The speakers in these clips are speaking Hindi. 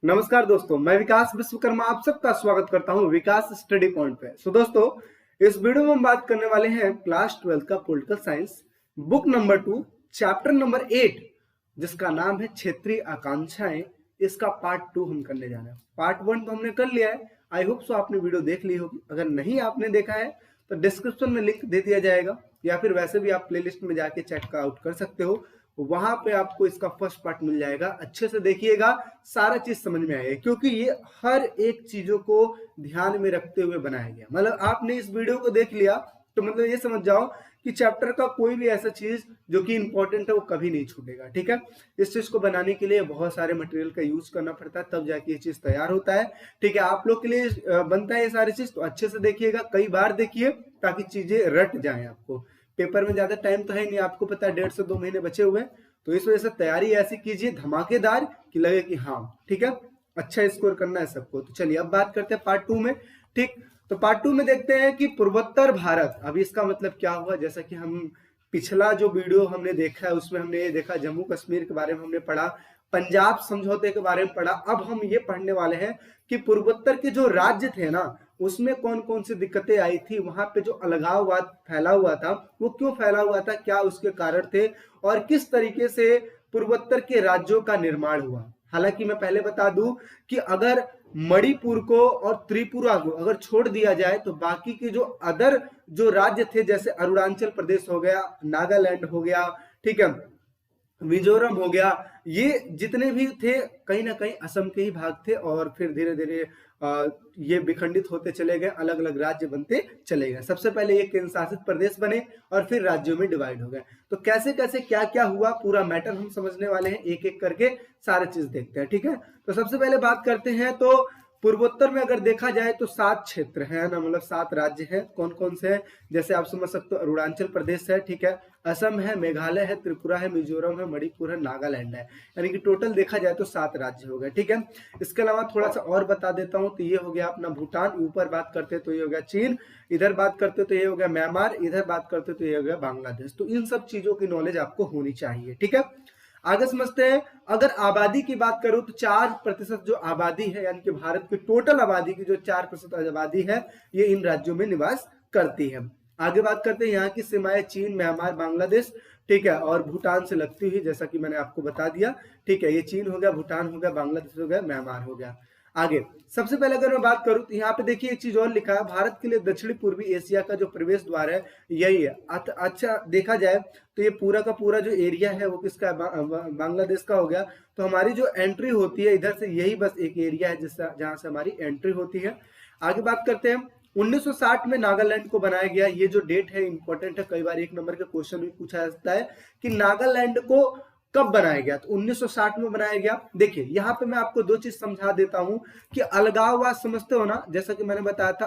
नमस्कार दोस्तों, मैं विकास विश्वकर्मा आप सबका स्वागत करता हूं विकास स्टडी पॉइंट पे। दोस्तों, इस वीडियो में हम बात करने वाले हैं क्लास 12 का political science book number 2 chapter number 8 जिसका नाम है क्षेत्रीय आकांक्षाएं। इसका पार्ट 2 हम करने जा रहे हैं। पार्ट 1 तो हमने कर लिया है। आई होप सो आपने वीडियो देख ली होगी। अगर नहीं आपने देखा है तो डिस्क्रिप्शन में लिंक दे दिया जाएगा, या फिर वैसे भी आप प्लेलिस्ट में जाके चेक आउट कर सकते हो। वहां पे आपको इसका फर्स्ट पार्ट मिल जाएगा। अच्छे से देखिएगा, सारा चीज समझ में आएगा, क्योंकि ये हर एक चीजों को ध्यान में रखते हुए बनाया गया। मतलब आपने इस वीडियो को देख लिया तो मतलब ये समझ जाओ कि चैप्टर का कोई भी ऐसा चीज जो कि इंपॉर्टेंट है वो कभी नहीं छूटेगा। ठीक है, इस चीज को बनाने के लिए बहुत सारे मटेरियल का यूज करना पड़ता है, तब जाके ये चीज तैयार होता है। ठीक है, आप लोग के लिए बनता है ये सारी चीज, तो अच्छे से देखिएगा, कई बार देखिए ताकि चीजें रट जाए। आपको पेपर में ज्यादा टाइम तो है नहीं, आपको पता है 1.5 से 2 महीने बचे हुए हैं, तो इस वजह से तैयारी ऐसी कीजिए धमाकेदार कि लगे कि हाँ ठीक है, अच्छा स्कोर करना है सबको। तो चलिए अब बात करते हैं पार्ट 2 में। ठीक, तो पार्ट 2 में देखते हैं कि पूर्वोत्तर भारत, अभी इसका मतलब क्या हुआ। जैसा कि हम पिछला जो वीडियो हमने देखा है उसमें हमने ये देखा, जम्मू कश्मीर के बारे में हमने पढ़ा, पंजाब समझौते के बारे में पढ़ा। अब हम ये पढ़ने वाले हैं कि पूर्वोत्तर के जो राज्य थे ना, उसमें कौन कौन सी दिक्कतें आई थी, वहां पे जो अलगाववाद फैला हुआ था वो क्यों फैला हुआ था, क्या उसके कारण थे, और किस तरीके से पूर्वोत्तर के राज्यों का निर्माण हुआ। हालांकि मैं पहले बता दूं कि अगर मणिपुर को और त्रिपुरा को अगर छोड़ दिया जाए तो बाकी के जो अदर जो राज्य थे, जैसे अरुणाचल प्रदेश हो गया, नागालैंड हो गया, ठीक है, मिजोरम हो गया, ये जितने भी थे कहीं ना कहीं असम के ही भाग थे। और फिर धीरे धीरे ये विखंडित होते चले गए, अलग अलग राज्य बनते चले गए। सबसे पहले ये केंद्र शासित प्रदेश बने और फिर राज्यों में डिवाइड हो गए। तो कैसे कैसे क्या क्या हुआ, पूरा मैटर हम समझने वाले हैं, एक एक करके सारे चीज देखते हैं। ठीक है, तो सबसे पहले बात करते हैं। तो पूर्वोत्तर में अगर देखा जाए तो 7 क्षेत्र है ना, मतलब 7 राज्य हैं। कौन कौन से हैं, जैसे आप समझ सकते हो, अरुणाचल प्रदेश है, ठीक है, असम है, मेघालय है, त्रिपुरा है, मिजोरम है, मणिपुर है, नागालैंड है। यानी कि टोटल देखा जाए तो 7 राज्य हो गए। ठीक है, इसके अलावा थोड़ा सा और बता देता हूं, तो ये हो गया अपना भूटान, ऊपर बात करते तो ये हो गया चीन, इधर बात करते तो ये हो गया म्यांमार, इधर बात करते तो ये हो गया बांग्लादेश। तो इन सब चीजों की नॉलेज आपको होनी चाहिए। ठीक है, आगे समझते हैं। अगर आबादी की बात करूं तो 4% जो आबादी है, यानी कि भारत की टोटल आबादी की जो 4% आबादी है, ये इन राज्यों में निवास करती है। आगे बात करते हैं, यहाँ की सीमाएं चीन, म्यांमार, बांग्लादेश, ठीक है, और भूटान से लगती हुई, जैसा कि मैंने आपको बता दिया। ठीक है, ये चीन हो गया, भूटान हो गया, बांग्लादेश हो गया, म्यांमार हो गया। आगे सबसे पहले अगर मैं बात करूं तो यहाँ पे देखिए एक चीज और लिखा है, भारत के लिए दक्षिणी पूर्वी एशिया का जो प्रवेश द्वार है यही है। अच्छा देखा जाए तो ये पूरा का पूरा जो एरिया है वो किसका है, बांग्लादेश का हो गया। तो हमारी जो एंट्री होती है इधर से, यही बस एक एरिया है जिससे जहां से हमारी एंट्री होती है। आगे बात करते हैं, 1960 में नागालैंड को बनाया गया। ये जो डेट है इंपॉर्टेंट है, कई बार 1 नंबर के क्वेश्चन भी पूछा जाता है कि नागालैंड को कब बनाया गया। तो 1960 में बनाया गया। देखिए यहाँ पे मैं आपको 2 चीज समझा देता हूं कि अलगाववाद समझते हो ना, जैसा कि मैंने बताया था,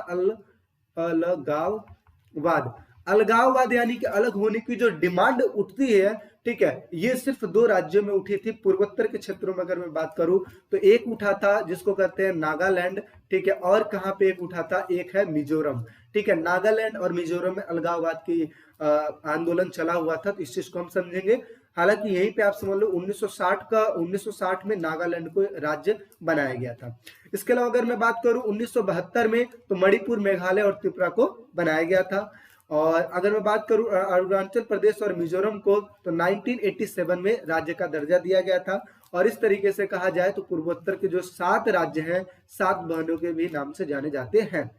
अलगाववाद, अलगाववाद यानी कि अलग होने की जो डिमांड उठती है, ठीक है, ये सिर्फ 2 राज्यों में उठी थी। पूर्वोत्तर के क्षेत्रों में अगर मैं बात करूं तो एक उठा था जिसको कहते हैं नागालैंड, ठीक है, और कहां पे एक उठा था, एक है मिजोरम। ठीक है, नागालैंड और मिजोरम में अलगाववाद की आंदोलन चला हुआ था, तो इस चीज को हम समझेंगे। हालांकि यहीं पे आप समझ लो 1960 में नागालैंड को राज्य बनाया गया था। इसके अलावा अगर मैं बात करूं 1972 में तो मणिपुर, मेघालय और त्रिपुरा को बनाया गया था। और अगर मैं बात करूं अरुणाचल प्रदेश और मिजोरम को, तो 1987 में राज्य का दर्जा दिया गया था। और इस तरीके से कहा जाए तो पूर्वोत्तर के जो 7 राज्य हैं, 7 बहनों के भी नाम से जाने जाते हैं।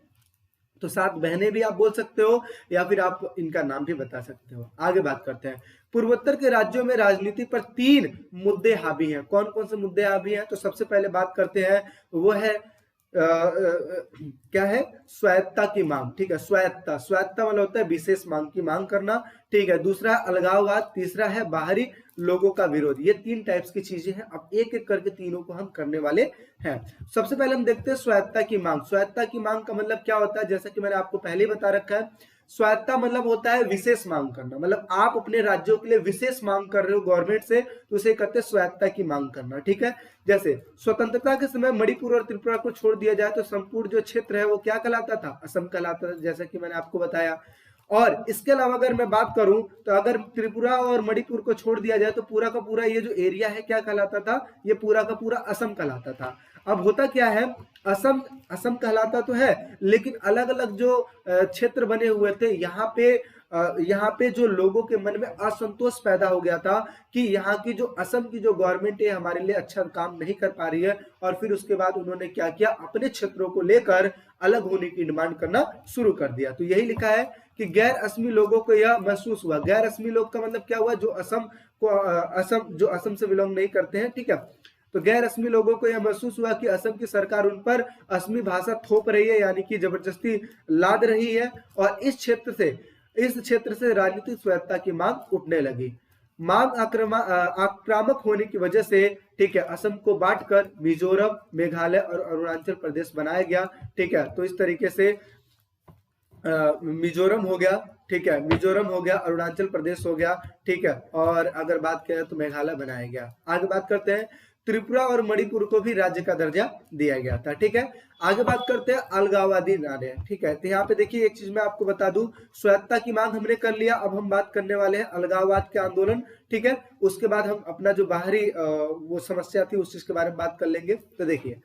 तो 7 बहनें भी आप बोल सकते हो, या फिर आप इनका नाम भी बता सकते हो। आगे बात करते हैं, पूर्वोत्तर के राज्यों में राजनीति पर 3 मुद्दे हावी हैं। कौन कौन से मुद्दे हावी हैं, तो सबसे पहले बात करते हैं, वो है क्या है, स्वायत्ता की मांग। ठीक है, स्वायत्ता, स्वायत्ता मतलब होता है विशेष मांग की मांग करना। ठीक है, दूसरा अलगाववाद, तीसरा है बाहरी लोगों का विरोध। ये 3 टाइप्स की चीजें हैं। अब एक एक करके तीनों को हम करने वाले हैं। सबसे पहले हम देखते हैं स्वायत्ता की मांग। स्वायत्ता की मांग का मतलब क्या होता है, जैसा कि मैंने आपको पहले ही बता रखा है, स्वायत्ता मतलब होता है विशेष मांग करना। मतलब आप अपने राज्यों के लिए विशेष मांग कर रहे हो गवर्नमेंट से, तो उसे कहते हैं स्वायत्ता की मांग करना। ठीक है, जैसे स्वतंत्रता के समय मणिपुर और त्रिपुरा को छोड़ दिया जाए तो संपूर्ण जो क्षेत्र है वो क्या कहलाता था, असम कहलाता था, जैसा कि मैंने आपको बताया। और इसके अलावा अगर मैं बात करूं तो अगर त्रिपुरा और मणिपुर को छोड़ दिया जाए तो पूरा का पूरा ये जो एरिया है क्या कहलाता था, ये पूरा का पूरा असम कहलाता था। अब होता क्या है, असम असम कहलाता तो है, लेकिन अलग अलग जो क्षेत्र बने हुए थे, यहाँ पे जो लोगों के मन में असंतोष पैदा हो गया था कि यहाँ की जो असम की जो गवर्नमेंट है हमारे लिए अच्छा काम नहीं कर पा रही है, और फिर उसके बाद उन्होंने क्या किया, अपने क्षेत्रों को लेकर अलग होने की डिमांड करना शुरू कर दिया। तो यही लिखा है कि गैर असमी लोगों को यह महसूस हुआ। गैर असमी लोग का मतलब क्या हुआ, जो असम से बिलोंग नहीं करते हैं, ठीक है। तो गैर असमी लोगों को यह महसूस हुआ कि असम की सरकार उन पर असमी भाषा थोप रही है, यानी कि जबरदस्ती लाद रही है, और इस क्षेत्र से राजनीतिक स्वायत्तता की मांग उठने लगी। मांग आक्रामक होने की वजह से, ठीक है, असम को बांटकर मिजोरम, मेघालय और अरुणाचल प्रदेश बनाया गया, ठीक है। तो इस तरीके से मिजोरम हो गया, ठीक है, मिजोरम हो गया, अरुणाचल प्रदेश हो गया, ठीक है, और अगर बात करें तो मेघालय बनाया गया। आगे बात करते हैं, त्रिपुरा और मणिपुर को भी राज्य का दर्जा दिया गया था, ठीक है। आगे बात करते हैं अलगाववादी नारे, ठीक है। तो यहाँ पे देखिए एक चीज मैं आपको बता दूं, स्वायत्तता की मांग हमने कर लिया, अब हम बात करने वाले हैं अलगाववाद के आंदोलन, ठीक है। उसके बाद हम अपना जो बाहरी वो समस्या थी उस चीज के बारे में बात कर लेंगे। तो देखिए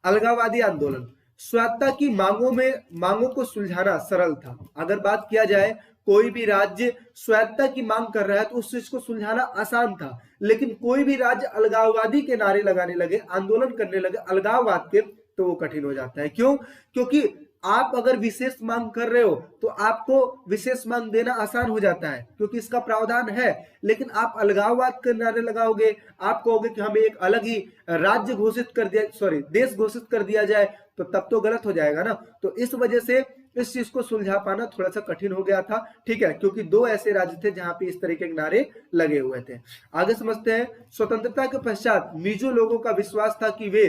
अलगाववादी आंदोलन, स्वायत्तता की मांगों को सुलझाना सरल था। अगर बात किया जाए, कोई भी राज्य स्वायत्तता की मांग कर रहा है तो उस चीज को सुलझाना आसान था, लेकिन कोई भी राज्य अलगाववादी के नारे लगाने लगे, आंदोलन करने लगे अलगाववाद के, तो वो कठिन हो जाता है। क्यों? क्योंकि आप अगर विशेष मांग कर रहे हो तो आपको विशेष मांग देना आसान हो जाता है, क्योंकि इसका प्रावधान है। लेकिन आप अलगाववाद के नारे लगाओगे, आप कहोगे कि हमें एक अलग ही राज्य घोषित कर दिया, सॉरी देश घोषित कर दिया जाए, तो तब तो गलत हो जाएगा ना। तो इस वजह से इस चीज को सुलझा पाना थोड़ा सा कठिन हो गया था, ठीक है, क्योंकि दो ऐसे राज्य थे जहां पे इस तरीके के नारे लगे हुए थे। आगे समझते हैं, स्वतंत्रता के पश्चात मिजो लोगों का विश्वास था कि वे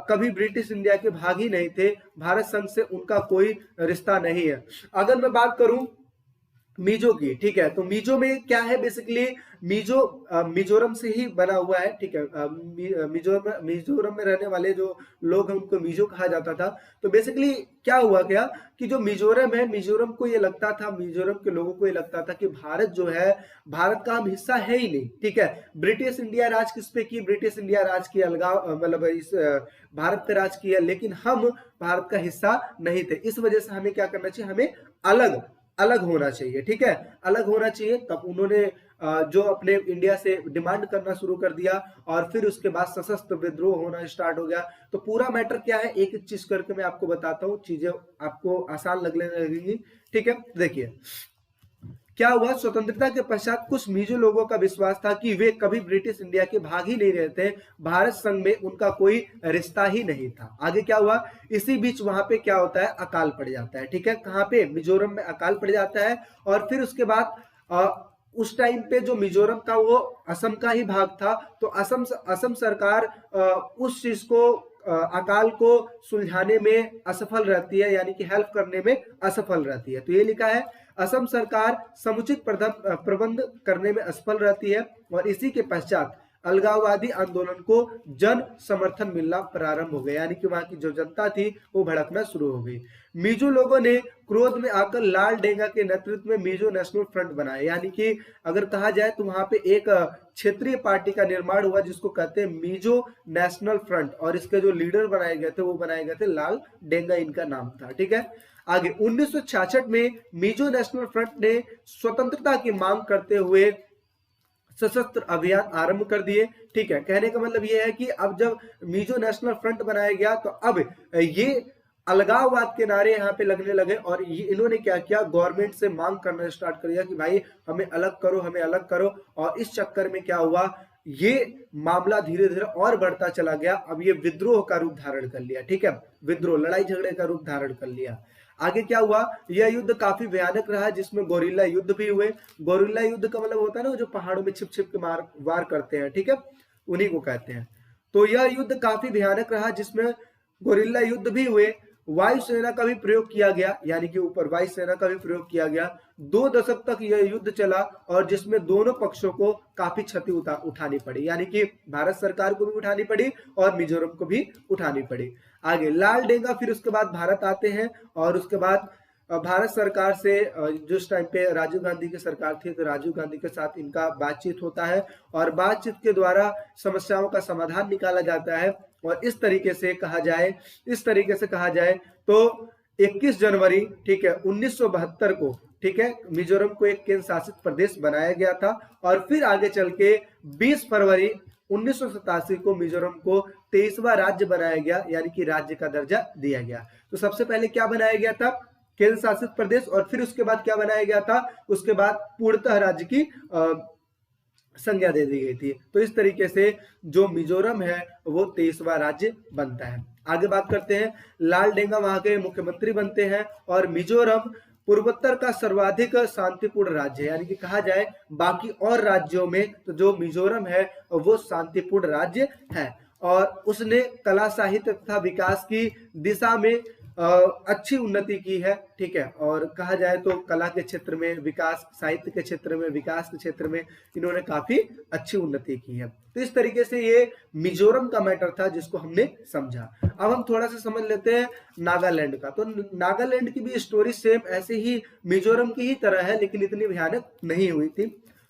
कभी ब्रिटिश इंडिया के भाग ही नहीं थे, भारत संघ से उनका कोई रिश्ता नहीं है। अगर मैं बात करूं मिजो की, ठीक है, तो मिजो में क्या है, बेसिकली मिजोरम से ही बना हुआ है, ठीक है। मिजोरम में रहने वाले जो लोग हैं उनको मिजो कहा जाता था। तो बेसिकली क्या हुआ क्या कि जो मिजोरम है, मिजोरम को ये लगता था, मिजोरम के लोगों को ये लगता था कि भारत जो है, भारत का हम हिस्सा है ही नहीं, ठीक है। ब्रिटिश इंडिया राज किस पे की, ब्रिटिश इंडिया राज की अलगाव, मतलब इस भारत पे राज किया, लेकिन हम भारत का हिस्सा नहीं थे। इस वजह से हमें क्या करना चाहिए, हमें अलग अलग होना चाहिए, ठीक है, अलग होना चाहिए। तब उन्होंने जो अपने इंडिया से डिमांड करना शुरू कर दिया, और फिर उसके बाद सशस्त्र विद्रोह होना स्टार्ट हो गया। तो पूरा मैटर क्या है, एक एक चीज करके मैं आपको बताता हूँ, चीजें आपको आसान लगने लगेंगी, ठीक है। देखिए क्या हुआ, स्वतंत्रता के पश्चात कुछ मिजो लोगों का विश्वास था कि वे कभी ब्रिटिश इंडिया के भाग ही नहीं रहते, भारत संघ में उनका कोई रिश्ता ही नहीं था। आगे क्या हुआ, इसी बीच वहां पे क्या होता है, अकाल पड़ जाता है, ठीक है। कहाँ पे, मिजोरम में अकाल पड़ जाता है। और फिर उसके बाद उस टाइम पे जो मिजोरम था वो असम का ही भाग था, तो असम सरकार उस चीज को अकाल को सुलझाने में असफल रहती है, यानी कि हेल्प करने में असफल रहती है। तो ये लिखा है, असम सरकार समुचित प्रबंध करने में असफल रहती है, और इसी के पश्चात अलगाववादी आंदोलन को जन समर्थन मिलना प्रारंभ हो गया, यानी कि वहां की जो जनता थी वो भड़कना शुरू हो गई। मिजो लोगों ने क्रोध में आकर लाल डेंगा के नेतृत्व में मिजो नेशनल फ्रंट बनाया, यानी कि अगर कहा जाए तो वहां पे एक क्षेत्रीय पार्टी का निर्माण हुआ जिसको कहते हैं मिजो नेशनल फ्रंट, और इसके जो लीडर बनाए गए थे वो बनाए गए थे लाल डेंगा, इनका नाम था, ठीक है। आगे 1966 में मिजो नेशनल फ्रंट ने स्वतंत्रता की मांग करते हुए सशस्त्र अभियान आरंभ कर दिए, ठीक है। कहने का मतलब ये है कि अब जब मिजो नेशनल फ्रंट बनाया गया तो अब ये अलगाववाद के नारे यहाँ पे लगने लगे, और इन्होंने क्या किया, गवर्नमेंट से मांग करना स्टार्ट कर दिया कि भाई हमें अलग करो, हमें अलग करो। और इस चक्कर में क्या हुआ, ये मामला धीरे धीरे और बढ़ता चला गया। अब ये विद्रोह का रूप धारण कर लिया, ठीक है, विद्रोह, लड़ाई झगड़े का रूप धारण कर लिया। आगे क्या हुआ, यह युद्ध काफी भयानक रहा, जिसमें गोरिल्ला युद्ध भी हुए। गोरिल्ला युद्ध का मतलब होता है ना जो पहाड़ों में छिप छिप के वार करते हैं, ठीक है, उन्हीं को कहते हैं। तो यह युद्ध काफी भयानक रहा, जिसमें गोरिल्ला युद्ध भी हुए। वायुसेना का भी प्रयोग किया गया, यानी कि ऊपर वायुसेना का भी प्रयोग किया गया। 2 दशक तक यह युद्ध चला, और जिसमें दोनों पक्षों को काफी क्षति उठानी पड़ी, यानी कि भारत सरकार को भी उठानी पड़ी और मिजोरम को भी उठानी पड़ी। आगे लाल डेंगा फिर उसके बाद भारत आते हैं, और उसके बाद भारत सरकार से जिस टाइम पे राजीव गांधी की सरकार थी तो राजीव गांधी के साथ इनका बातचीत होता है और बातचीत के द्वारा समस्याओं का समाधान निकाला जाता है। और इस तरीके से कहा जाए तो 21 जनवरी ठीक है 1972 को ठीक है मिजोरम को एक केंद्र शासित प्रदेश बनाया गया था और फिर आगे चल के 20 फरवरी 1987 को मिजोरम को 23वां राज्य बनाया गया, यानी कि राज्य का दर्जा दिया गया। तो सबसे पहले क्या बनाया गया था? केंद्र शासित प्रदेश, और फिर उसके बाद क्या बनाया गया था? उसके बाद पूर्णतः राज्य की संज्ञा दे दी गई थी। तो इस तरीके से जो मिजोरम है वो 23वां राज्य बनता है। आगे बात करते हैं, लाल डेंगा वहां के मुख्यमंत्री बनते हैं और मिजोरम पूर्वोत्तर का सर्वाधिक शांतिपूर्ण राज्य है, यानी कि कहा जाए बाकी और राज्यों में तो जो मिजोरम है वो शांतिपूर्ण राज्य है। और उसने कला साहित्य तथा विकास की दिशा में अच्छी उन्नति की है, ठीक है। और कहा जाए तो कला के क्षेत्र में विकास, साहित्य के क्षेत्र में विकास के क्षेत्र में इन्होंने काफी अच्छी उन्नति की है। तो इस तरीके से ये मिजोरम का मैटर था जिसको हमने समझा। अब हम थोड़ा सा समझ लेते हैं नागालैंड का। तो नागालैंड की भी स्टोरी सेम ऐसे ही मिजोरम की ही तरह है, लेकिन इतनी भयानक नहीं हुई थी।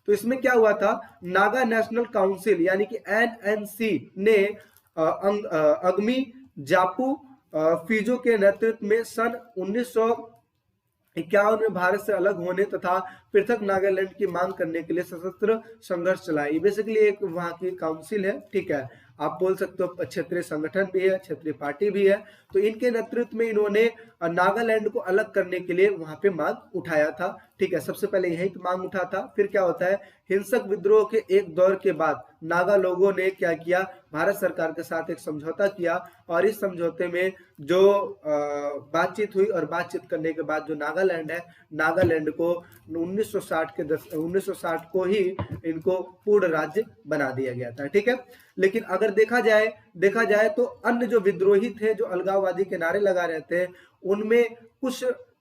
तो इसमें क्या हुआ था, नागा नेशनल काउंसिल यानी कि एनएनसी ने अगमी जापू फिजो के नेतृत्व में सन 1951 में भारत से अलग होने तथा पृथक नागालैंड की मांग करने के लिए सशस्त्र संघर्ष चलाई। बेसिकली एक वहां की काउंसिल है, ठीक है, आप बोल सकते हो क्षेत्रीय संगठन भी है, क्षेत्रीय पार्टी भी है। तो इनके नेतृत्व में इन्होंने नागालैंड को अलग करने के लिए वहां पे मांग उठाया था, ठीक है। सबसे पहले यही मांग उठा था। फिर क्या होता है, हिंसक विद्रोह के एक दौर के बाद नागा लोगों ने क्या किया, भारत सरकार के साथ एक समझौता किया और इस समझौते में जो बातचीत हुई और बातचीत करने के बाद जो नागालैंड है, नागालैंड को 1960 को ही इनको पूर्ण राज्य बना दिया गया था, ठीक है। लेकिन अगर देखा जाए तो अन्य जो विद्रोही थे, जो अलगाववादी के नारे लगा रहे थे, उनमें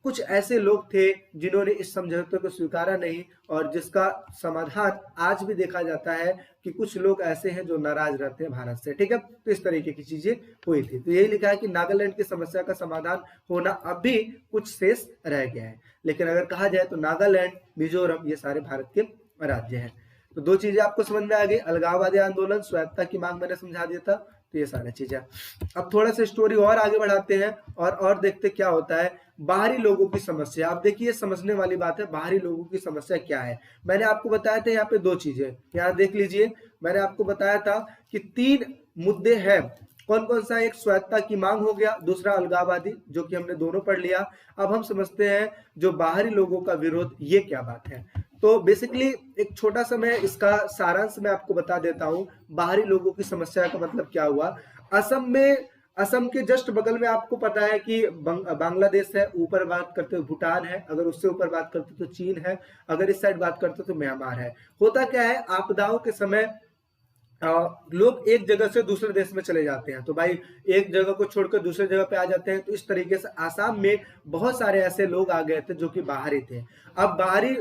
कुछ ऐसे लोग थे जिन्होंने इस समझौते को स्वीकारा नहीं और जिसका समाधान आज भी देखा जाता है कि कुछ लोग ऐसे हैं जो नाराज रहते हैं भारत से, ठीक है। तो इस तरीके की चीजें हुई थी। तो यही लिखा है कि नागालैंड की समस्या का समाधान होना अभी कुछ शेष रह गया है। लेकिन अगर कहा जाए तो नागालैंड, मिजोरम ये सारे भारत के राज्य हैं। तो दो चीजें आपको समझ में आ गई, अलगाववादी आंदोलन, स्वायत्तता की मांग मैंने समझा दिया था। तो ये सारी चीजें। अब थोड़ा सा स्टोरी और आगे बढ़ाते हैं और देखते क्या होता है। बाहरी लोगों की समस्या, आप देखिए समझने वाली बात है, बाहरी लोगों की समस्या क्या है। मैंने आपको बताया था यहाँ पे दो चीजें, यहाँ देख लीजिए। मैंने आपको बताया था कि 3 मुद्दे हैं। कौन कौन सा? एक स्वायत्तता की मांग हो गया, दूसरा अलगाववादी, जो कि हमने दोनों पढ़ लिया। अब हम समझते हैं जो बाहरी लोगों का विरोध, ये क्या बात है। तो बेसिकली एक छोटा सा मैं इसका सारांश मैं आपको बता देता हूं। बाहरी लोगों की समस्या का मतलब क्या हुआ। असम के जस्ट बगल में आपको पता है कि बांग्लादेश है, ऊपर बात करते हो भूटान है, अगर उससे ऊपर बात करते हो तो चीन है, अगर इस साइड बात करते हो तो म्यांमार है। होता क्या है, आपदाओं के समय लोग एक जगह से दूसरे देश में चले जाते हैं, तो भाई एक जगह को छोड़कर दूसरे जगह पे आ जाते हैं। तो इस तरीके से आसाम में बहुत सारे ऐसे लोग आ गए थे जो कि बाहरी थे। अब बाहरी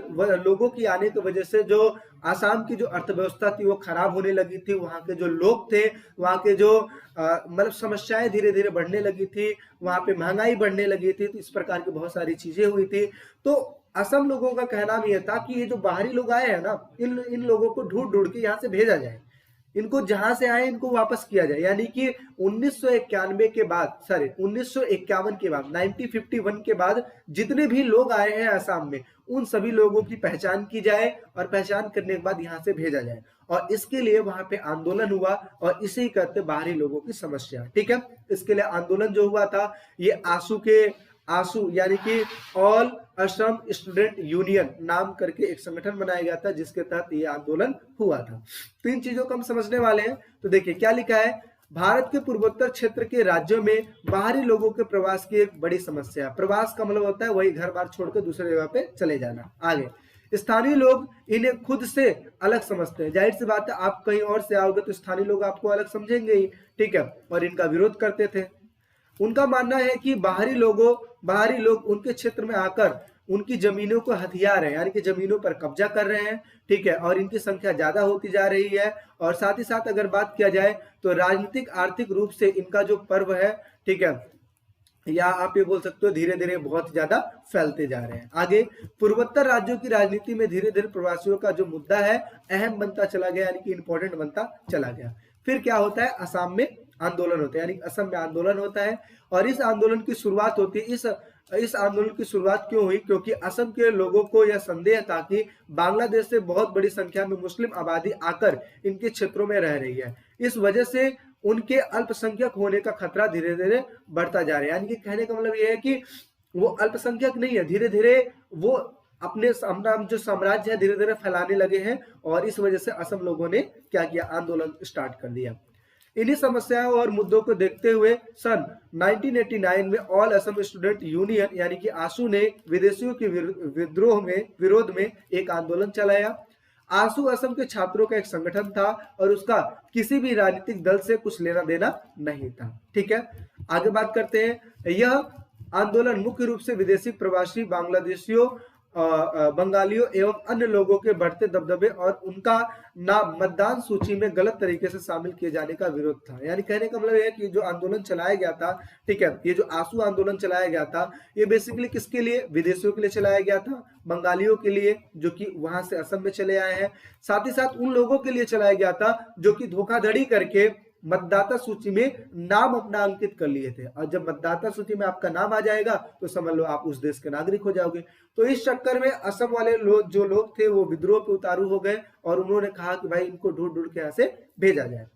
लोगों की आने की वजह से जो आसाम की जो अर्थव्यवस्था थी वो खराब होने लगी थी। वहां के जो लोग थे, वहां के जो मतलब समस्याएं धीरे धीरे बढ़ने लगी थी, वहां पे महंगाई बढ़ने लगी थी। तो इस प्रकार की बहुत सारी चीजें हुई थी। तो असम लोगों का कहना यह था कि ये जो बाहरी लोग आए हैं ना, इन लोगों को ढूंढ ढूंढ के यहाँ से भेजा जाए, इनको जहां से आए इनको वापस किया जाए। यानी कि 1951 के बाद 1951 के बाद जितने भी लोग आए हैं आसाम में, उन सभी लोगों की पहचान की जाए और पहचान करने के बाद यहां से भेजा जाए। और इसके लिए वहां पे आंदोलन हुआ और इसे ही कहते बाहरी लोगों की समस्या, ठीक है। इसके लिए आंदोलन जो हुआ था, ये आसू यानी कि ऑल असम स्टूडेंट यूनियन नाम करके एक संगठन बनाया गया था, जिसके तहत ये आंदोलन हुआ था। तो इन चीजों को हम समझने वाले हैं। तो देखिए क्या लिखा है, भारत के पूर्वोत्तर क्षेत्र के राज्यों में बाहरी लोगों के प्रवास की एक बड़ी समस्या है। प्रवास का मतलब होता है वही घर बार छोड़कर दूसरे जगह पे चले जाना। आगे, स्थानीय लोग इन्हें खुद से अलग समझते हैं। जाहिर सी बात है, आप कहीं और से आओगे तो स्थानीय लोग आपको अलग समझेंगे ही, ठीक है। और इनका विरोध करते थे। उनका मानना है कि बाहरी लोग उनके क्षेत्र में आकर उनकी जमीनों को हथिया रहे हैं, यानी कि जमीनों पर कब्जा कर रहे हैं, ठीक है। और इनकी संख्या ज्यादा होती जा रही है। और साथ ही साथ अगर बात किया जाए तो राजनीतिक आर्थिक रूप से इनका जो पर्व है, ठीक है, या आप ये बोल सकते हो धीरे धीरे बहुत ज्यादा फैलते जा रहे हैं। आगे, पूर्वोत्तर राज्यों की राजनीति में धीरे धीरे प्रवासियों का जो मुद्दा है अहम बनता चला गया, यानी कि इंपॉर्टेंट बनता चला गया। फिर क्या होता है, असम में आंदोलन होता है, यानी असम में आंदोलन होता है और इस आंदोलन की शुरुआत होती है। इस आंदोलन की शुरुआत क्यों हुई, क्योंकि असम के लोगों को यह संदेह था कि बांग्लादेश से बहुत बड़ी संख्या में मुस्लिम आबादी आकर इनके क्षेत्रों में रह रही है। इस वजह से उनके अल्पसंख्यक होने का खतरा धीरे धीरे बढ़ता जा रहा है। यानी कि कहने का मतलब यह है कि वो अल्पसंख्यक नहीं है, धीरे धीरे वो अपने जो साम्राज्य है धीरे धीरे फैलाने लगे हैं और इस वजह से असम लोगों ने क्या किया, आंदोलन स्टार्ट कर दिया। इन्हीं समस्याओं और मुद्दों को देखते हुए सन 1989 में ऑल असम स्टूडेंट यूनियन यानी कि आसू ने विदेशियों के विरोध में एक आंदोलन चलाया। आसू असम के छात्रों का एक संगठन था और उसका किसी भी राजनीतिक दल से कुछ लेना देना नहीं था। ठीक है, आगे बात करते हैं। यह आंदोलन मुख्य रूप से विदेशी प्रवासी बांग्लादेशियों, बंगालियों एवं अन्य लोगों के बढ़ते दबदबे और उनका नाम मतदान सूची में गलत तरीके से शामिल किए जाने का विरोध था। यानी कहने का मतलब है कि जो आंदोलन चलाया गया था, ठीक है, ये जो आंसू आंदोलन चलाया गया था ये बेसिकली किसके लिए, विदेशियों के लिए चलाया गया था, बंगालियों के लिए जो कि वहां से असम में चले आए हैं, साथ ही साथ उन लोगों के लिए चलाया गया था जो कि धोखाधड़ी करके मतदाता सूची में नाम अपना अंकित कर लिए थे और जब मतदाता सूची में आपका नाम आ जाएगा तो समझ लो आप उस देश के नागरिक हो जाओगे। तो इस चक्कर में असम वाले जो लोग थे वो विद्रोह पे उतारू हो गए और उन्होंने कहा कि भाई इनको ढूंढ ढूंढ के यहाँ से भेजा जाए।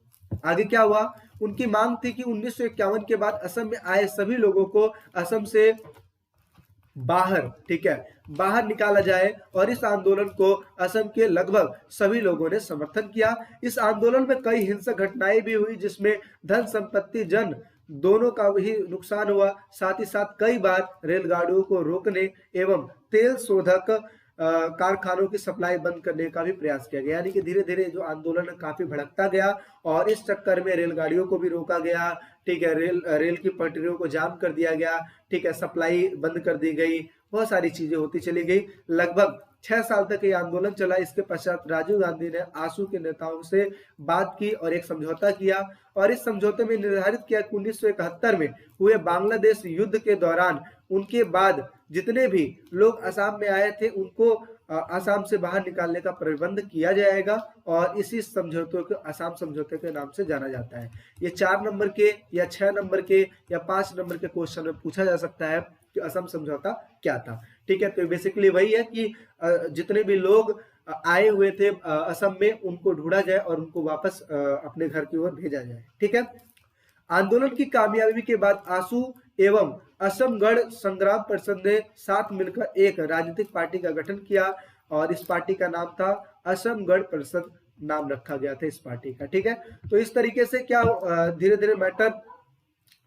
आगे क्या हुआ, उनकी मांग थी कि 1951 के बाद असम में आए सभी लोगों को असम से बाहर, ठीक है, बाहर निकाला जाए और इस आंदोलन को असम के लगभग सभी लोगों ने समर्थन किया। इस आंदोलन में कई हिंसक घटनाएं भी हुई जिसमें धन संपत्ति जन दोनों का ही नुकसान हुआ। साथ ही साथ कई बार रेलगाड़ियों को रोकने एवं तेल शोधक कारखानों की सप्लाई बंद करने का भी प्रयास किया गया। यानी कि धीरे धीरे जो आंदोलन काफी भड़कता गया और इस चक्कर में रेलगाड़ियों को भी रोका गया, ठीक है, रेल की पटरियों को जाम कर दिया गया, ठीक है, सप्लाई बंद कर दी गई, बहुत सारी चीजें होती चली गई। लगभग 6 साल तक ये आंदोलन चला। इसके पश्चात राजीव गांधी ने आसू के नेताओं से बात की और एक समझौता किया और इस समझौते में निर्धारित किया कि 1971 में हुए बांग्लादेश युद्ध के दौरान उनके बाद जितने भी लोग असम में आए थे उनको असम से बाहर निकालने का प्रबंध किया जाएगा और इसी समझौते को असम समझौते के नाम से जाना जाता है। ये 4 नंबर के या 6 नंबर के या 5 नंबर के क्वेश्चन में पूछा जा सकता है कि असम समझौता क्या था। ठीक है, तो बेसिकली वही है कि जितने भी लोग आए हुए थे असम में उनको ढूंढा जाए और उनको वापस अपने घर की ओर भेजा जाए। ठीक है, आंदोलन की कामयाबी के बाद आसू एवं असम गण संग्राम परिषद ने साथ मिलकर एक राजनीतिक पार्टी का गठन किया और इस पार्टी का नाम था असम गण परिषद, नाम रखा गया था इस पार्टी का। ठीक है, तो इस तरीके से क्या धीरे धीरे मैटर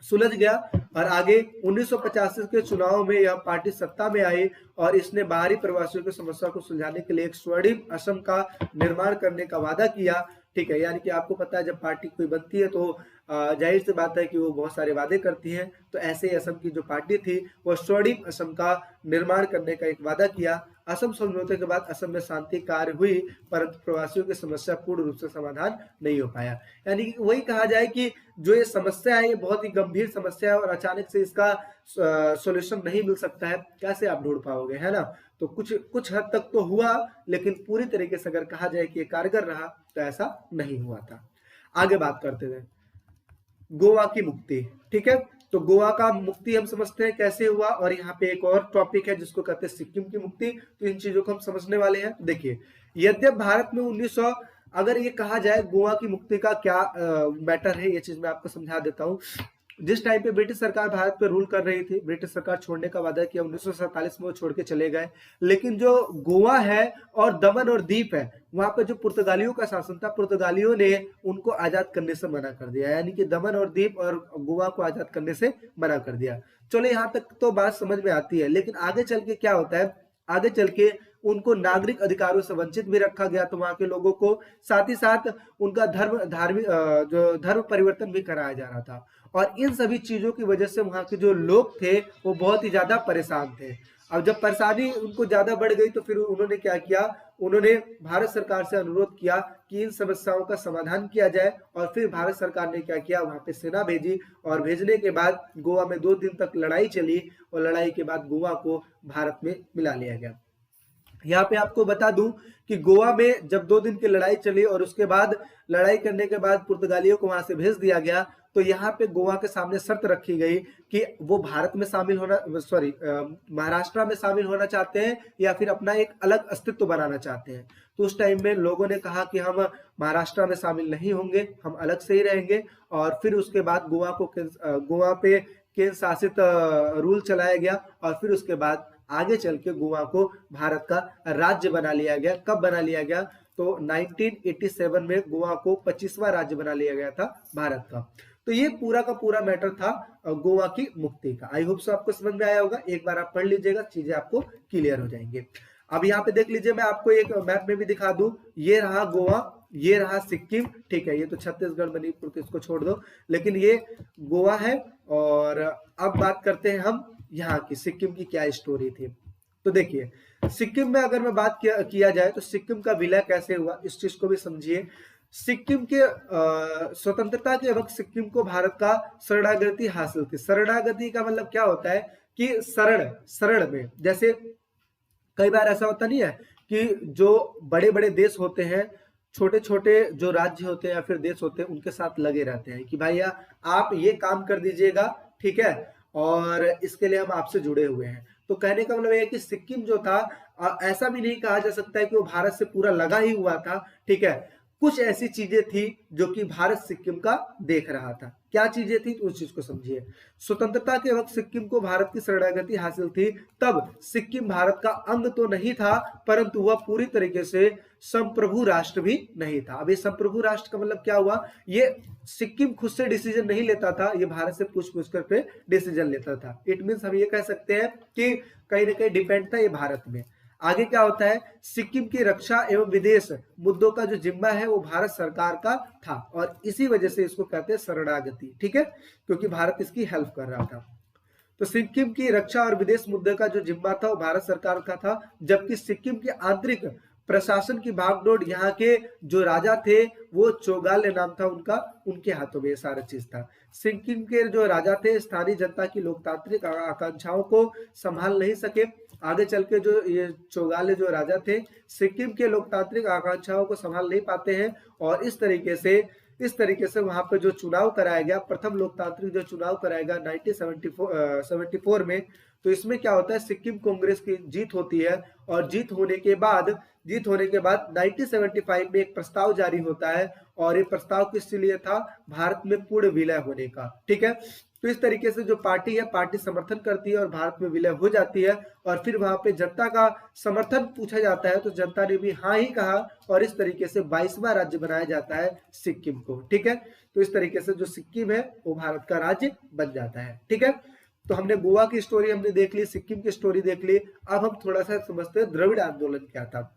सुलझ गया और आगे 1985 के चुनाव में यह पार्टी सत्ता में आई और इसने बाहरी प्रवासियों की समस्या को सुलझाने के लिए एक स्वर्णिम असम का निर्माण करने का वादा किया। ठीक है, यानी कि आपको पता है जब पार्टी कोई बनती है तो जाहिर सी बात है कि वो बहुत सारे वादे करती है। तो ऐसे ही असम की जो पार्टी थी वो स्वर्णिम असम का निर्माण करने का एक वादा किया। असम समझौते के बाद असम में शांति कार्य हुई परंतु प्रवासियों की समस्या पूर्ण रूप से समाधान नहीं हो पाया। यानी कि वही कहा जाए कि जो ये समस्या है ये बहुत ही गंभीर समस्या है और अचानक से इसका सॉल्यूशन नहीं मिल सकता है, कैसे आप ढूंढ पाओगे, है ना। तो कुछ हद तक तो हुआ लेकिन पूरी तरीके से अगर कहा जाए कि ये कारगर रहा तो ऐसा नहीं हुआ था। आगे बात करते हैं गोवा की मुक्ति। ठीक है, तो गोवा का मुक्ति हम समझते हैं कैसे हुआ और यहाँ पे एक और टॉपिक है जिसको कहते हैं सिक्किम की मुक्ति। तो इन चीजों को हम समझने वाले हैं। देखिए, यद्यप भारत में 1900 अगर ये कहा जाए गोवा की मुक्ति का क्या मैटर है, ये चीज मैं आपको समझा देता हूँ। जिस टाइम पे ब्रिटिश सरकार भारत पे रूल कर रही थी, ब्रिटिश सरकार छोड़ने का वादा किया, 1947 में वो छोड़ के चले गए। लेकिन जो गोवा है और दमन और दीप है वहां पे जो पुर्तगालियों का शासन था, पुर्तगालियों ने उनको आजाद करने से मना कर दिया। यानी कि दमन और दीप और गोवा को आजाद करने से मना कर दिया। चलो यहाँ तक तो बात समझ में आती है, लेकिन आगे चल के क्या होता है, आगे चल के उनको नागरिक अधिकारों से वंचित भी रखा गया तो वहां के लोगों को, साथ ही साथ उनका धर्म परिवर्तन भी कराया जा रहा था और इन सभी चीजों की वजह से वहां के जो लोग थे वो बहुत ही ज्यादा परेशान थे। अब जब परेशानी उनको ज्यादा बढ़ गई तो फिर उन्होंने क्या किया, उन्होंने भारत सरकार से अनुरोध किया कि इन समस्याओं का समाधान किया जाए, और फिर भारत सरकार ने क्या किया, वहां पे सेना भेजी, और भेजने के बाद गोवा में 2 दिन तक लड़ाई चली, और लड़ाई के बाद गोवा को भारत में मिला लिया गया। यहाँ पे आपको बता दूं कि गोवा में जब 2 दिन की लड़ाई चली और उसके बाद लड़ाई करने के बाद पुर्तगालियों को वहां से भेज दिया गया, तो यहाँ पे गोवा के सामने शर्त रखी गई कि वो भारत में शामिल होना, सॉरी, महाराष्ट्र में शामिल होना चाहते हैं या फिर अपना एक अलग अस्तित्व बनाना चाहते हैं। तो उस टाइम में लोगों ने कहा कि हम महाराष्ट्र में शामिल नहीं होंगे, हम अलग से ही रहेंगे। और फिर उसके बाद गोवा पे केंद्र शासित रूल चलाया गया, और फिर उसके बाद आगे चल के गोवा को भारत का राज्य बना लिया गया। कब बना लिया गया, तो 1987 में गोवा को 25वां राज्य बना लिया गया था भारत का। तो ये पूरा का पूरा मैटर था गोवा की मुक्ति का। आई होप सो आपको समझ में आया होगा। एक बार आप पढ़ लीजिएगा, चीजें आपको क्लियर हो जाएंगे। अब यहाँ पे देख लीजिए, मैं आपको एक मैप में भी दिखा दूं। ये रहा गोवा, ये रहा सिक्किम, ठीक है। ये तो छत्तीसगढ़ मणिपुर, तो इसको छोड़ दो, लेकिन ये गोवा है। और अब बात करते हैं हम यहाँ की, सिक्किम की क्या स्टोरी थी। तो देखिए, सिक्किम में अगर मैं बात किया जाए तो सिक्किम का विलय कैसे हुआ, इस चीज को भी समझिए। सिक्किम के स्वतंत्रता के वक्त सिक्किम को भारत का शरणागति हासिल थी। शरणागति का मतलब क्या होता है कि शरण में, जैसे कई बार ऐसा होता नहीं है कि जो बड़े बड़े देश होते हैं, छोटे छोटे जो राज्य होते हैं या फिर देश होते हैं, उनके साथ लगे रहते हैं कि भैया आप ये काम कर दीजिएगा, ठीक है, और इसके लिए हम आपसे जुड़े हुए हैं। तो कहने का मतलब ये है कि सिक्किम जो था, ऐसा भी नहीं कहा जा सकता है कि वो भारत से पूरा लगा ही हुआ था, ठीक है। कुछ ऐसी चीजें थी जो कि भारत सिक्किम का देख रहा था। क्या चीजें थी, तो उस चीज को समझिए। स्वतंत्रता के वक्त सिक्किम को भारत की शरणागति हासिल थी। तब सिक्किम भारत का अंग तो नहीं था, परंतु वह पूरी तरीके से संप्रभु राष्ट्र भी नहीं था। अब ये संप्रभु राष्ट्र का मतलब क्या हुआ, ये सिक्किम खुद से डिसीजन नहीं लेता था, ये भारत से पूछ कर डिसीजन लेता था। इट मीन्स हम ये कह सकते हैं कि कहीं ना कहीं डिपेंड था ये भारत में। आगे क्या होता है, सिक्किम की रक्षा एवं विदेश मुद्दों का जो जिम्मा है वो भारत सरकार का था, और इसी वजह से इसको कहते हैं शरणागति, ठीक है, क्योंकि भारत इसकी हेल्प कर रहा था। तो सिक्किम की रक्षा और विदेश मुद्दे का जो जिम्मा था वो भारत सरकार का था, जबकि सिक्किम के आंतरिक प्रशासन की भागदौड़ यहाँ के जो राजा थे, वो चौगाले नाम था उनका, उनके हाथों में ये सारा चीज था। सिक्किम के जो राजा थे स्थानीय जनता की लोकतांत्रिक आकांक्षाओं को संभाल नहीं सके। आगे चल के जो ये चौगाले जो राजा थे, सिक्किम के लोकतांत्रिक आकांक्षाओं को संभाल नहीं पाते हैं, और इस तरीके से वहां पे जो चुनाव कराया गया, प्रथम लोकतांत्रिक जो चुनाव कराया गया 1974 में, तो इसमें क्या होता है, सिक्किम कांग्रेस की जीत होती है, और जीत होने के बाद 1975 में एक प्रस्ताव जारी होता है, और ये प्रस्ताव किस लिए था, भारत में पूर्ण विलय होने का, ठीक है। तो इस तरीके से जो पार्टी है, पार्टी समर्थन करती है और भारत में विलय हो जाती है, और फिर वहां पे जनता का समर्थन पूछा जाता है, तो जनता ने भी हाँ ही कहा, और इस तरीके से 22वां राज्य बनाया जाता है सिक्किम को, ठीक है। तो इस तरीके से जो सिक्किम है वो भारत का राज्य बन जाता है, ठीक है। तो हमने गोवा की स्टोरी हमने देख ली, सिक्किम की स्टोरी देख ली। अब हम थोड़ा सा समझते हैं द्रविड़ आंदोलन क्या था,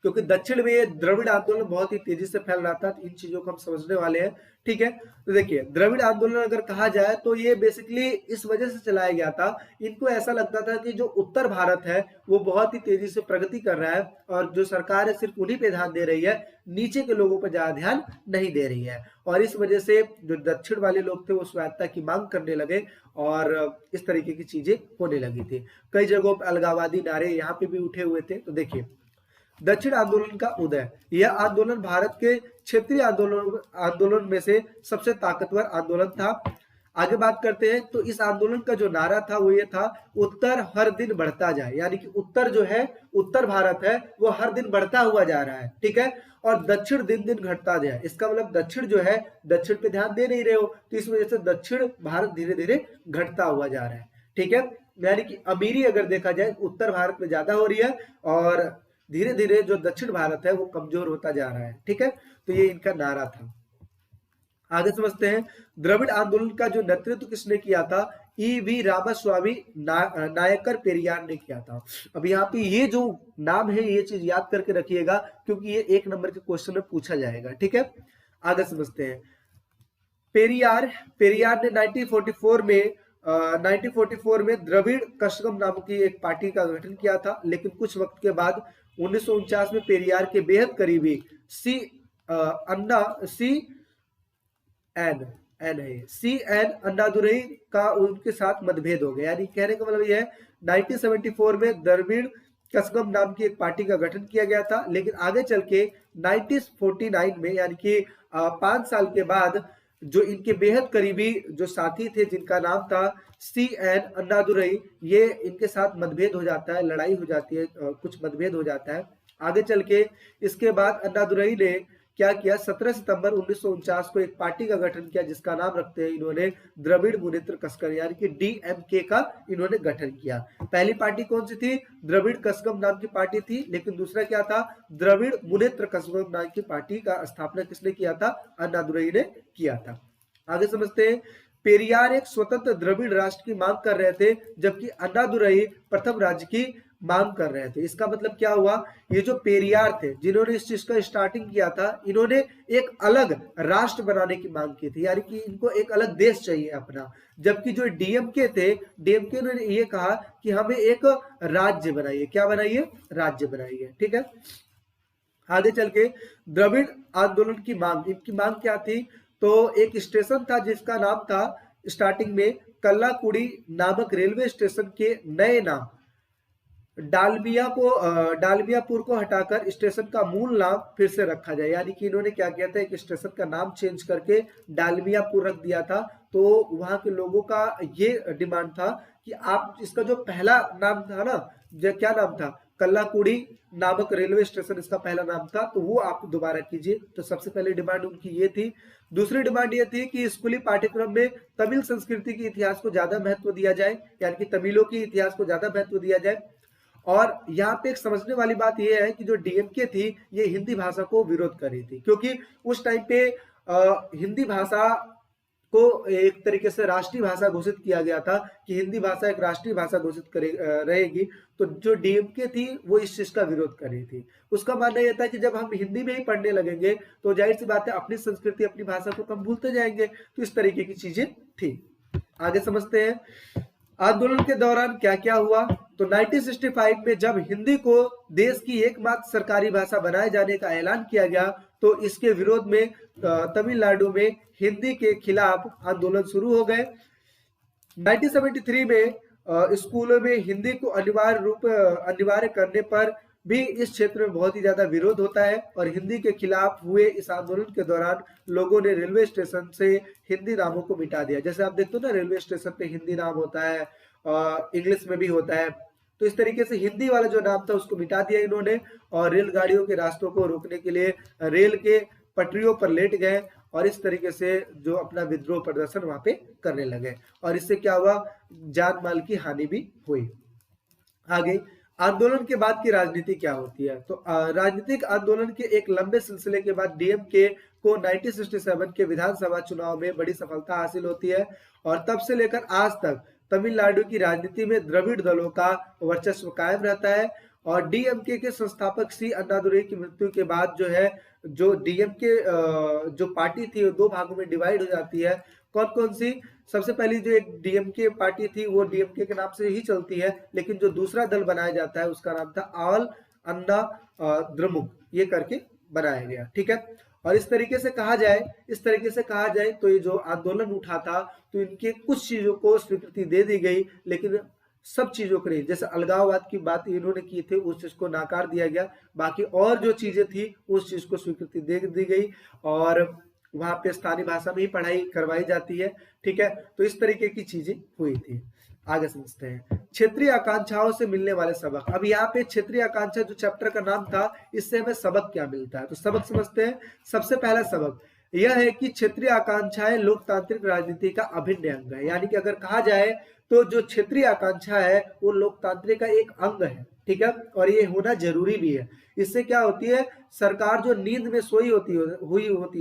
क्योंकि दक्षिण में ये द्रविड़ आंदोलन बहुत ही तेजी से फैल रहा था। इन चीजों को हम समझने वाले हैं, ठीक है। तो देखिए, द्रविड़ आंदोलन अगर कहा जाए तो ये बेसिकली इस वजह से चलाया गया था, इनको ऐसा लगता था कि जो उत्तर भारत है वो बहुत ही तेजी से प्रगति कर रहा है, और जो सरकार है सिर्फ उन्हीं पे ध्यान दे रही है, नीचे के लोगों पर ज्यादा ध्यान नहीं दे रही है। और इस वजह से जो दक्षिण वाले लोग थे वो स्वायत्तता की मांग करने लगे, और इस तरीके की चीजें होने लगी थी। कई जगहों पर अलगाववादी नारे यहाँ पे भी उठे हुए थे। तो देखिए, दक्षिण आंदोलन का उदय, यह आंदोलन भारत के क्षेत्रीय आंदोलन में से सबसे ताकतवर आंदोलन था। आगे बात करते हैं, तो इस आंदोलन का जो नारा था वो ये था, उत्तर हर दिन बढ़ता जाए, यानी कि उत्तर जो है, उत्तर भारत है, वो हर दिन बढ़ता हुआ जा रहा है, ठीक है, और दक्षिण दिन दिन घटता जाए। इसका मतलब दक्षिण जो है, दक्षिण पे ध्यान दे नहीं रहे हो, तो इस वजह से दक्षिण भारत धीरे धीरे घटता हुआ जा रहा है, ठीक है। यानी कि अमीरी अगर देखा जाए उत्तर भारत में ज्यादा हो रही है, और धीरे धीरे जो दक्षिण भारत है वो कमजोर होता जा रहा है, ठीक है। तो ये इनका नारा था। आगे समझते हैं, द्रविड़ आंदोलन का जो नेतृत्व किसने किया था, ईवी रामास्वामी नायकर पेरियार ने किया था। अब यहाँ पे ये जो नाम है, ये चीज याद करके रखिएगा, क्योंकि ये 1 नंबर के क्वेश्चन में पूछा जाएगा, ठीक है। आगे समझते हैं, पेरियार ने 1944 में द्रविड़ कशगम नाम की एक पार्टी का गठन किया था, लेकिन कुछ वक्त के बाद 1949 में पेरियार के बेहद करीबी सी एन अन्नादुरई का उनके साथ मतभेद हो गया। यानी कहने का मतलब यह है 1974 में द्रविड़ कसगम नाम की एक पार्टी का गठन किया गया था, लेकिन आगे चल के 1949 में यानी कि 5 साल के बाद जो इनके बेहद करीबी जो साथी थे जिनका नाम था सी एन अन्नादुरई, ये इनके साथ मतभेद हो जाता है, लड़ाई हो जाती है, कुछ मतभेद हो जाता है आगे चल के। इसके बाद अन्नादुरई ने क्या किया, 17 सितंबर 1949 को एक पार्टी का गठन किया जिसका नाम रखते हैं इन्होंने द्रविड़ मुनेत्र कसकम, यानी कि डीएमके का इन्होंने गठन किया। पहली पार्टी कौन सी थी, द्रविड़ कसगम नाम की पार्टी थी, लेकिन दूसरा क्या था, द्रविड़ मुनेत्र कसगम नाम की पार्टी का स्थापना किसने किया था, अन्नादुरई ने किया था। आगे समझते हैं। पेरियार एक स्वतंत्र द्रविड़ राष्ट्र की मांग कर रहे थे, जबकि अन्नादुरई प्रथम राज्य की मांग कर रहे थे। इसका मतलब क्या हुआ, ये जो पेरियार थे जिन्होंने इस चीज का स्टार्टिंग किया था, इन्होंने एक अलग राष्ट्र बनाने की मांग की थी, यानी कि इनको एक अलग देश चाहिए अपना। जबकि जो डीएमके थे, डीएमके ने ये कहा कि हमें एक राज्य बनाइए, क्या बनाइए, राज्य बनाइए। ठीक है, आगे चल के द्रविड़ आंदोलन की मांग, इनकी मांग क्या थी, तो एक स्टेशन था जिसका नाम था स्टार्टिंग में कल्लाकुड़ी नामक रेलवे स्टेशन के नए नाम डालमियापुर को हटाकर स्टेशन का मूल नाम फिर से रखा जाए। यानी कि इन्होंने क्या किया था, एक स्टेशन का नाम चेंज करके डालमियापुर रख दिया था। तो वहां के लोगों का ये डिमांड था कि आप इसका जो पहला नाम था ना, जो क्या नाम था, कल्लाकुड़ी नामक रेलवे स्टेशन इसका पहला नाम था, तो वो आप दोबारा कीजिए। तो सबसे पहले डिमांड उनकी ये थी। दूसरी डिमांड ये थी कि स्कूली पाठ्यक्रम में तमिल संस्कृति के इतिहास को ज्यादा महत्व दिया जाए, यानी कि तमिलों के इतिहास को ज्यादा महत्व दिया जाए। और यहाँ पे एक समझने वाली बात यह है कि जो डीएमके थी ये हिंदी भाषा को विरोध कर रही थी, क्योंकि उस टाइम पे हिंदी भाषा को एक तरीके से राष्ट्रीय भाषा घोषित किया गया था कि हिंदी भाषा एक राष्ट्रीय भाषा घोषित रहेगी। तो जो डीएमके थी वो इस चीज का विरोध कर रही थी। उसका मानना यह था कि जब हम हिंदी में ही पढ़ने लगेंगे तो जाहिर सी बात है अपनी संस्कृति अपनी भाषा को हम भूलते जाएंगे। तो इस तरीके की चीजें थी। आगे समझते हैं आंदोलन के दौरान क्या क्या हुआ। तो 1965 में जब हिंदी को देश की एकमात्र सरकारी भाषा बनाए जाने का ऐलान किया गया, तो इसके विरोध में तमिलनाडु में हिंदी के खिलाफ आंदोलन शुरू हो गए। 1973 में स्कूलों में हिंदी को अनिवार्य करने पर भी इस क्षेत्र में बहुत ही ज्यादा विरोध होता है और हिंदी के खिलाफ हुए इस आंदोलन के दौरान लोगों ने रेलवे स्टेशन से हिंदी नामों को मिटा दिया। जैसे आप देखते हो ना, रेलवे स्टेशन पे हिंदी नाम होता है, इंग्लिश में भी होता है। तो इस तरीके से हिंदी वाला जो नाम था उसको मिटा दिया इन्होंने और रेलगाड़ियों के रास्तों को रोकने के लिए रेल के पटरियों पर लेट गए और इस तरीके से जो अपना विद्रोह प्रदर्शन वहां पे करने लगे और इससे क्या हुआ, जान माल की हानि भी हुई। आगे आंदोलन के बाद की राजनीति क्या होती है। तो राजनीतिक आंदोलन के एक लंबे सिलसिले के बाद डीएमके को 1967 के विधानसभा चुनाव में बड़ी सफलता हासिल होती है और तब से लेकर आज तक तमिलनाडु की राजनीति में द्रविड़ दलों का वर्चस्व कायम रहता है। और डीएमके के संस्थापक सी अन्नादुरई की मृत्यु के बाद जो है, जो डीएमके जो पार्टी थी वो दो भागों में डिवाइड हो जाती है। कौन कौन सी, सबसे पहली जो एक डीएमके पार्टी थी वो डीएमके के नाम से ही चलती है, लेकिन जो दूसरा दल बनाया जाता है उसका नाम था आल अन्ना द्रमुक, ये करके बनाया गया। ठीक है, और इस तरीके से कहा जाए तो ये जो आंदोलन उठा था तो इनके कुछ चीजों को स्वीकृति दे दी गई, लेकिन सब चीजों को नहीं। जैसे अलगाववाद की बात इन्होंने की थी उस चीज को नाकार दिया गया, बाकी और जो चीजें थी उस चीज को स्वीकृति दे दी गई और वहां पे स्थानीय भाषा में ही पढ़ाई करवाई जाती है। ठीक है, तो इस तरीके की चीजें हुई थी। आगे समझते हैं क्षेत्रीय आकांक्षाओं से मिलने वाले सबक। अब यहाँ पे क्षेत्रीय आकांक्षा जो चैप्टर का नाम था, इससे हमें सबक क्या मिलता है, तो सबक समझते हैं। सबसे पहला सबक यह है कि क्षेत्रीय आकांक्षाएं लोकतांत्रिक राजनीति का अभिन्न अंग है। यानी कि अगर कहा जाए तो जो क्षेत्रीय आकांक्षा है वो लोकतांत्रिक का एक अंग है। ठीक है, और ये होना जरूरी भी है। इससे क्या होती है, सरकार जो नींद में सोई होती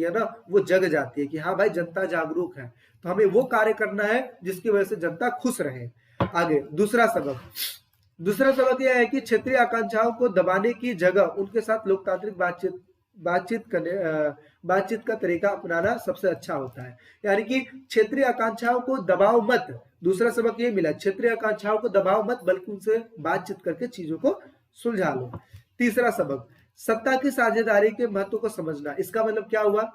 है ना, वो जग जाती है कि हाँ भाई जनता जागरूक है, तो हमें वो कार्य करना है जिसकी वजह से जनता खुश रहे। आगे दूसरा सबक यह है कि क्षेत्रीय आकांक्षाओं को दबाने की जगह उनके साथ लोकतांत्रिक बातचीत का तरीका अपनाना सबसे अच्छा होता है। यानी कि क्षेत्रीय आकांक्षाओं को दबाओ मत। दूसरा सबक ये मिला, क्षेत्रीय आकांक्षाओं को दबाओ मत बल्कि उनसे बातचीत करके चीजों को सुलझा लो। तीसरा सबक, सत्ता की साझेदारी के महत्व को समझना। इसका मतलब क्या हुआ,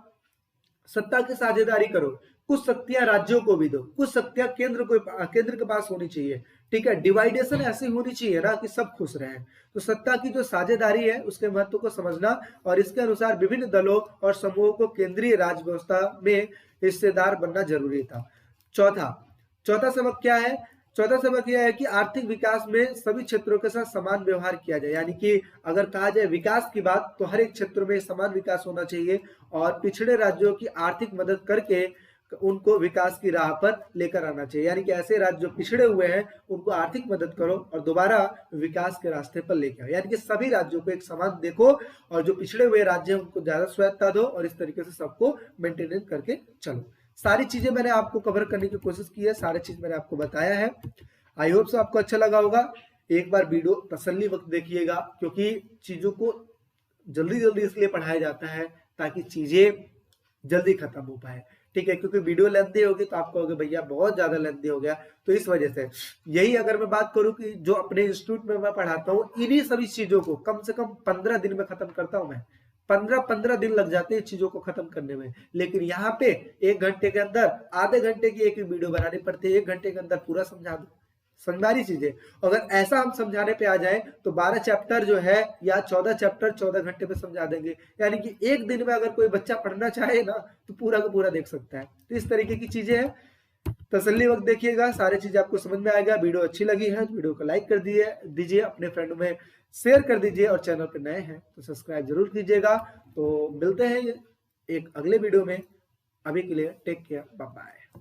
सत्ता की साझेदारी करो, कुछ शक्तियां राज्यों को भी दो, कुछ शक्तियां केंद्र के पास होनी चाहिए, ठीक है। डिवाइडेशन ऐसी होनी चाहिए ना कि सब खुश रहें। तो सत्ता की जो साझेदारी है उसके महत्व को समझना और इसके अनुसार विभिन्न दलों और समूहों को केंद्रीय राज व्यवस्था में हिस्सेदार बनना जरूरी था। चौथा सबक क्या है, चौथा सबक यह है कि आर्थिक विकास में सभी क्षेत्रों के साथ समान व्यवहार किया जाए। यानी कि अगर कहा जाए विकास की बात तो हर एक क्षेत्र में समान विकास होना चाहिए और पिछड़े राज्यों की आर्थिक मदद करके उनको विकास की राह पर लेकर आना चाहिए। यानी कि ऐसे राज्य जो पिछड़े हुए हैं उनको आर्थिक मदद करो और दोबारा विकास के रास्ते पर लेकर आओ। यानी कि सभी राज्यों को एक समान देखो और जो पिछड़े हुए राज्य हैं उनको ज्यादा स्वायत्ता दो और इस तरीके से सबको मेंटेन करके चलो। सारी चीजें मैंने आपको कवर करने की कोशिश की है, सारी चीज मैंने आपको बताया है। आई होप सो आपको अच्छा लगा होगा। एक बार वीडियो तसल्ली वक्त देखिएगा क्योंकि चीजों को जल्दी जल्दी इसलिए पढ़ाया जाता है ताकि चीजें जल्दी खत्म हो पाए, ठीक है। क्योंकि वीडियो लेंथी होगी तो आप कहोगे भैया बहुत ज्यादा लेंथी हो गया, तो इस वजह से यही अगर मैं बात करूं कि जो अपने इंस्टीट्यूट में मैं पढ़ाता हूं इन्हीं सभी चीजों को कम से कम 15 दिन में खत्म करता हूं मैं। 15 दिन लग जाते हैं चीजों को खत्म करने में, लेकिन यहाँ पे 1 घंटे के अंदर आधे घंटे की एक वीडियो बनानी पड़ती है, 1 घंटे के अंदर पूरा समझा दो सारी चीजें। अगर ऐसा हम समझाने पे आ जाए तो 12 चैप्टर जो है या 14 चैप्टर 14 घंटे में समझा देंगे। यानी कि एक दिन में अगर कोई बच्चा पढ़ना चाहे ना तो पूरा का पूरा देख सकता है। तो इस तरीके की चीजें हैं, तसल्ली वक्त देखिएगा, सारी चीजें आपको समझ में आएगा। वीडियो अच्छी लगी है तो वीडियो को लाइक कर दीजिए, अपने फ्रेंड में शेयर कर दीजिए और चैनल पर नए हैं तो सब्सक्राइब जरूर कीजिएगा। तो मिलते हैं एक अगले वीडियो में, अभी के लिए टेक केयर, बाय बाय।